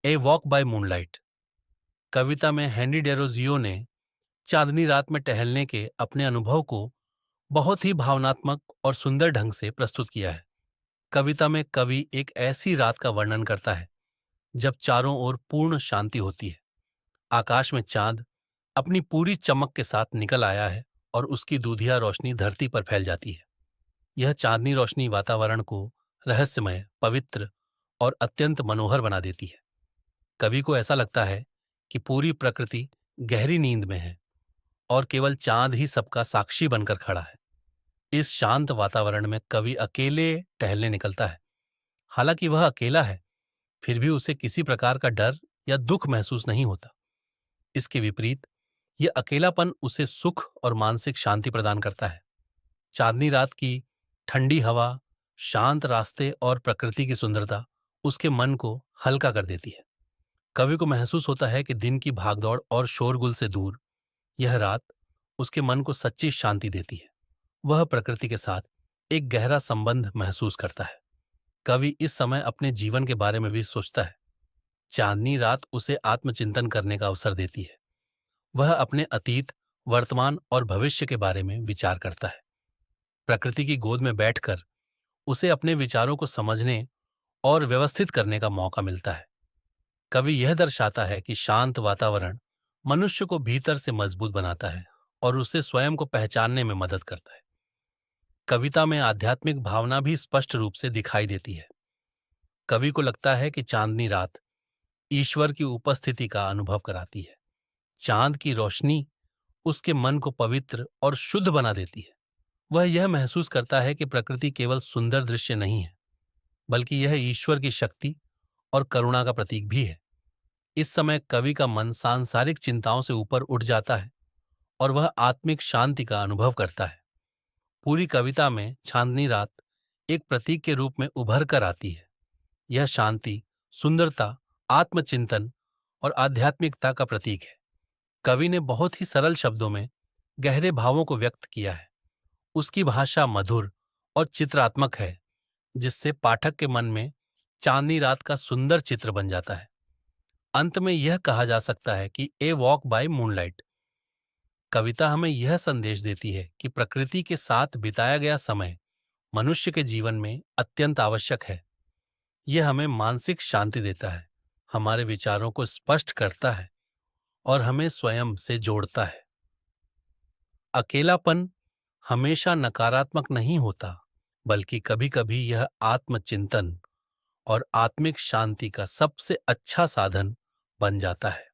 A walk bye moonlight कविता में Henry Derozio ने चांदनी रात में टहलने के अपने अनुभव को बहुत ही भावनात्मक और सुंदर ढंग से प्रस्तुत किया है। कविता में कवि एक ऐसी रात का वर्णन करता है जब चारों ओर पूर्ण शांति होती है। आकाश में चांद अपनी पूरी चमक के साथ निकल आया है और उसकी दूधिया रोशनी धरती पर फैल जाती है। यह चांदनी रोशनी वातावरण को रहस्यमय, पवित्र और अत्यंत मनोहर बना देती है। कवि को ऐसा लगता है कि पूरी प्रकृति गहरी नींद में है और केवल चांद ही सबका साक्षी बनकर खड़ा है। इस शांत वातावरण में कवि अकेले टहलने निकलता है। हालांकि वह अकेला है, फिर भी उसे किसी प्रकार का डर या दुख महसूस नहीं होता। इसके विपरीत यह अकेलापन उसे सुख और मानसिक शांति प्रदान करता है। चांदनी रात की ठंडी हवा, शांत रास्ते और प्रकृति की सुंदरता उसके मन को हल्का कर देती है। कवि को महसूस होता है कि दिन की भागदौड़ और शोरगुल से दूर यह रात उसके मन को सच्ची शांति देती है। वह प्रकृति के साथ एक गहरा संबंध महसूस करता है। कवि इस समय अपने जीवन के बारे में भी सोचता है। चांदनी रात उसे आत्मचिंतन करने का अवसर देती है। वह अपने अतीत, वर्तमान और भविष्य के बारे में विचार करता है। प्रकृति की गोद में बैठकर उसे अपने विचारों को समझने और व्यवस्थित करने का मौका मिलता है। कवि यह दर्शाता है कि शांत वातावरण मनुष्य को भीतर से मजबूत बनाता है और उसे स्वयं को पहचानने में मदद करता है। कविता में आध्यात्मिक भावना भी स्पष्ट रूप से दिखाई देती है। कवि को लगता है कि चांदनी रात ईश्वर की उपस्थिति का अनुभव कराती है। चांद की रोशनी उसके मन को पवित्र और शुद्ध बना देती है। वह यह महसूस करता है कि प्रकृति केवल सुंदर दृश्य नहीं है, बल्कि यह ईश्वर की शक्ति और करुणा का प्रतीक भी है। इस समय कवि का मन सांसारिक चिंताओं से ऊपर उठ जाता है और वह आत्मिक शांति का अनुभव करता है। पूरी कविता में चांदनी रात एक प्रतीक के रूप में उभर कर आती है। यह शांति, सुंदरता, आत्मचिंतन और आध्यात्मिकता का प्रतीक है। कवि ने बहुत ही सरल शब्दों में गहरे भावों को व्यक्त किया है। उसकी भाषा मधुर और चित्रात्मक है, जिससे पाठक के मन में चांदनी रात का सुंदर चित्र बन जाता है। अंत में यह कहा जा सकता है कि ए वॉक बाय मूनलाइट कविता हमें यह संदेश देती है कि प्रकृति के साथ बिताया गया समय मनुष्य के जीवन में अत्यंत आवश्यक है। यह हमें मानसिक शांति देता है, हमारे विचारों को स्पष्ट करता है और हमें स्वयं से जोड़ता है। अकेलापन हमेशा नकारात्मक नहीं होता, बल्कि कभी-कभी यह आत्मचिंतन और आत्मिक शांति का सबसे अच्छा साधन बन जाता है।